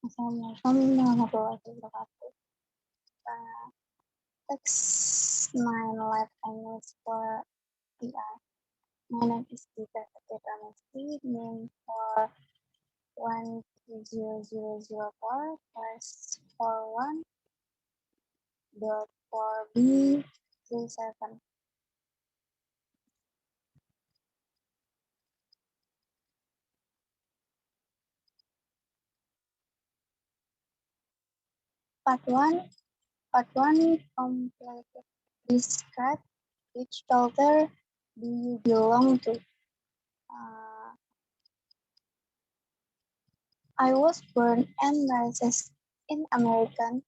Assalamualaikum warahmatullahi wabarakatuh. Uh, Text my life English for PR. My name is Gita Satya name for 120004 /41.4B37. Part 1 completed. Describe which culture do you belong to? Uh, I was born and raised in America,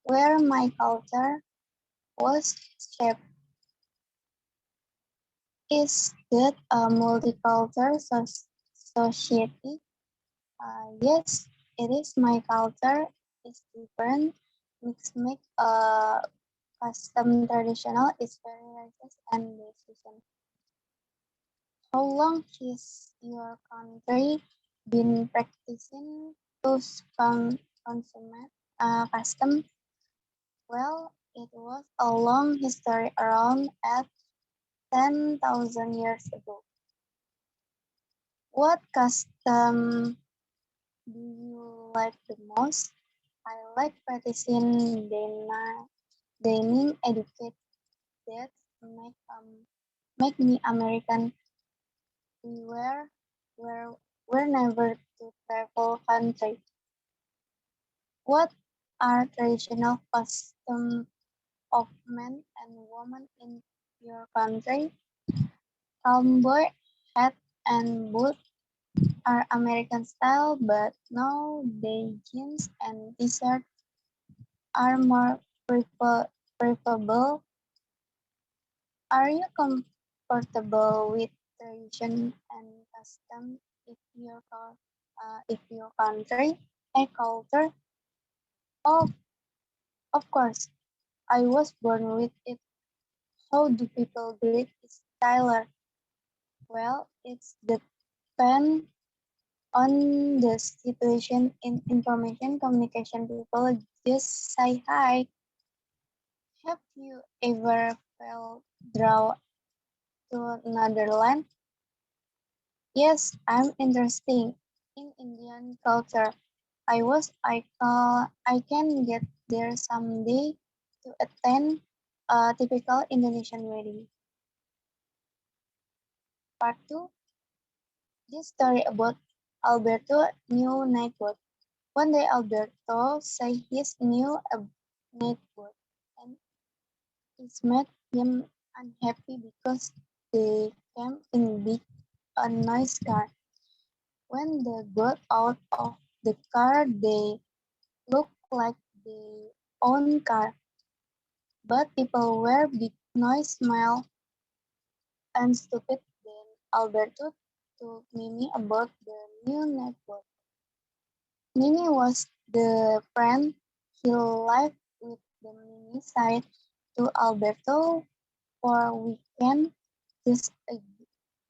where my culture was shaped. Is that a multicultural society? Yes, it is. My culture is different. Mixed make custom traditional is very racist and decision. How long has your country been practicing those consummate custom? Well, it was a long history around at 10,000 years ago. What custom do you like the most? I like practicing dining etiquette that make me American. We were were never to travel country. What are traditional customs of men and women in your country? Cowboy hat and boot are American style, but nowadays jeans and t-shirt are more preferable. Are you comfortable with tradition and custom if your country a culture? Oh, of course, I was born with it. How do people greet each other? Well, it's depend on the situation in information communication. People just say hi. Have you ever felt drawn to another land? Yes, I'm interested in Indian culture. I can get there someday to attend a typical Indonesian wedding. Part 2, this story about Alberto new neighbor. One day Alberto said his new neighbor and it made him unhappy because they came in big a noise car. When they got out of the car, they looked like their own car, but people were big noise, smile, and stupid. Then Alberto told Mimi about the new neighbor. Mimi was the friend he lived with. The Mimi said to Alberto, for weekend, just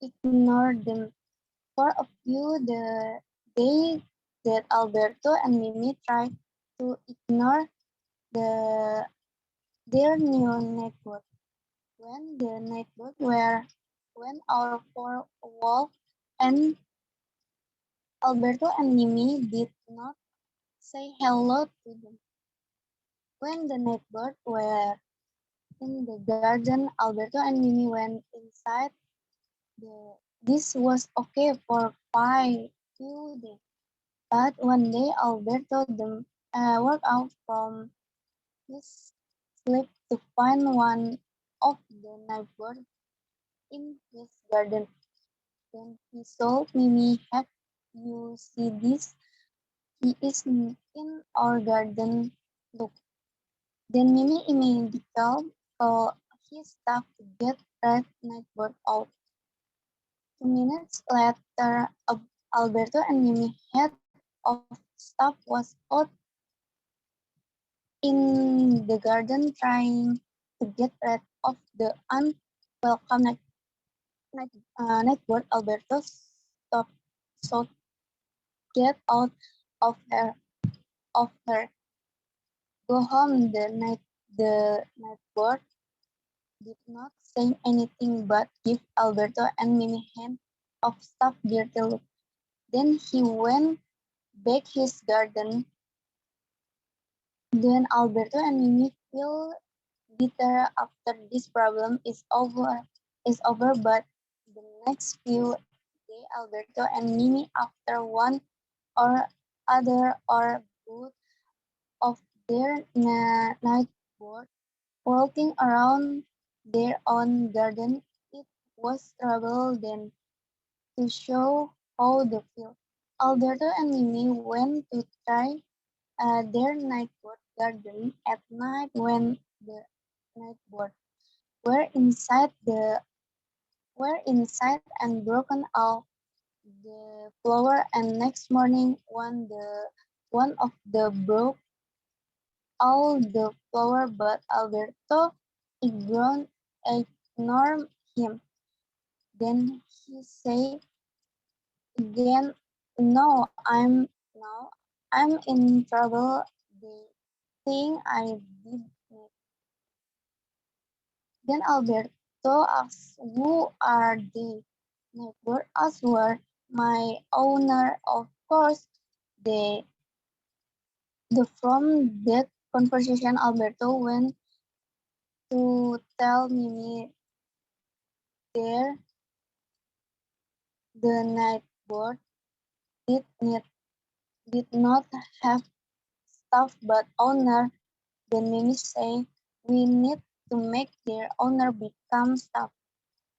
ignore them. For a few the day that Alberto and Mimi tried to ignore the their new network. When the network were went out for a walk and Alberto and Mimi did not say hello to them. When the network were in the garden, Alberto and Mimi went inside. This was okay for 5 few days. But one day Alberto woke out from his sleep to find one of the neighbors in his garden. Then he saw Mimi, have you see this? He is in our garden. Look. Then Mimi immediately called his staff to get that neighbor out. 2 minutes later, Alberto and Mimi head of staff was out in the garden trying to get rid of the unwelcome neighbor. Alberto stopped, so get out of here. of her. Go home. The night bird did not say anything but give Alberto and Mimi hand of stuffed dirty look. Then he went back his garden. Then Alberto and Mimi feel bitter after this problem is over, but the next few days Alberto and Mimi after one or other or both of their night board walking around their own garden. It was trouble then to show how they feel. Alberto and Mimi went to try their nightboard garden at night when the nightboard were inside the were inside and broken off the flower, and next morning one of the broke all the flower, but Alberto ignored him. Then he said again, now I'm in trouble. The thing I did make. Then Alberto asked, "Who are they?" Neighbor answered, "My owner, of course." They, from that conversation, Alberto went to tell Mimi there the neighbor did not did not have staff but owner. Then Mimi say, "We need to make their owner become staff."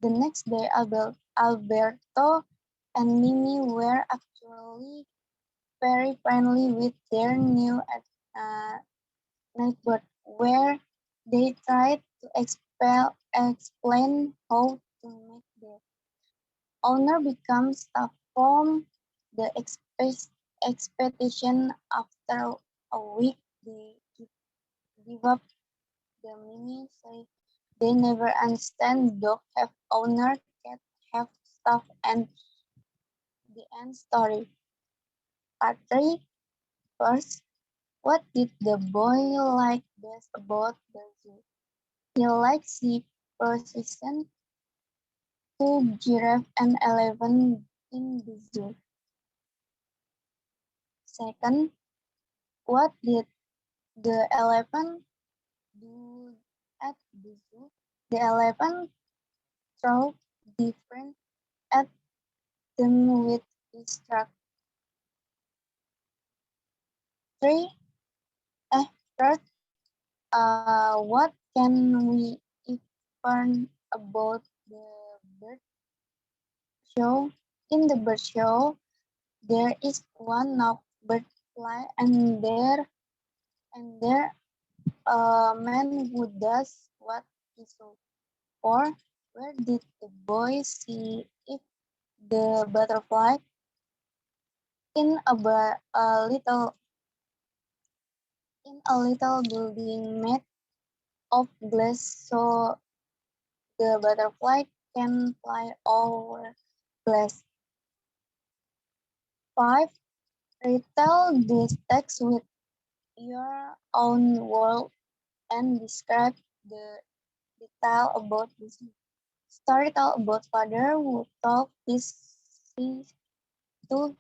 The next day, Alberto and Mimi were actually very friendly with their new uh, neighbor, where they tried to explain how to make the owner become staff from the expectation. After a week, they give up. The Mimi say they never understand dog have owner, cat have staff, and the end story. Part 3. First, what did the boy like best about the zoo? He likes the procession, 2 giraffe and 11 in the zoo. Second, what did the elephant do at the zoo? The elephant threw different at them with his truck. 3. Third, what can we learn about the bird show? In the bird show, there is one of bird fly, and there a man who does what he saw. Or where did the boy see if the butterfly in a little building made of glass, so the butterfly can fly over glass. 5. Retell this text with your own words and describe the detail about this story. Tell about father who told to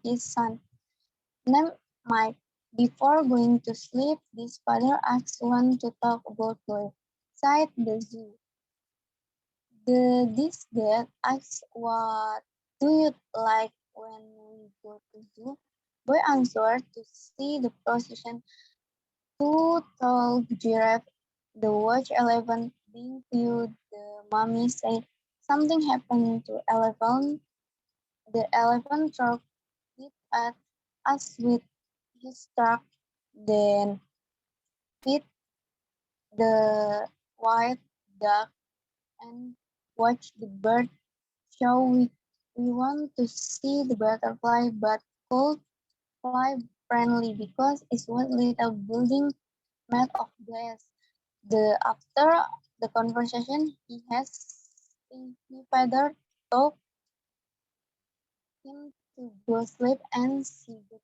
his son, named Mike. Before going to sleep, this father asks one to talk about boy inside the zoo. This dad asks, "What do you like when we go to zoo?" Boy answered, "To see the procession, two tall giraffe, the watch elephant being viewed." The mommy said, "Something happened to elephant." The elephant threw it at us with his trunk, then feed the white duck and watch the bird show. We want to see the butterfly, but could fly friendly because it's one little building made of glass. After the conversation, he father told him to go sleep and see good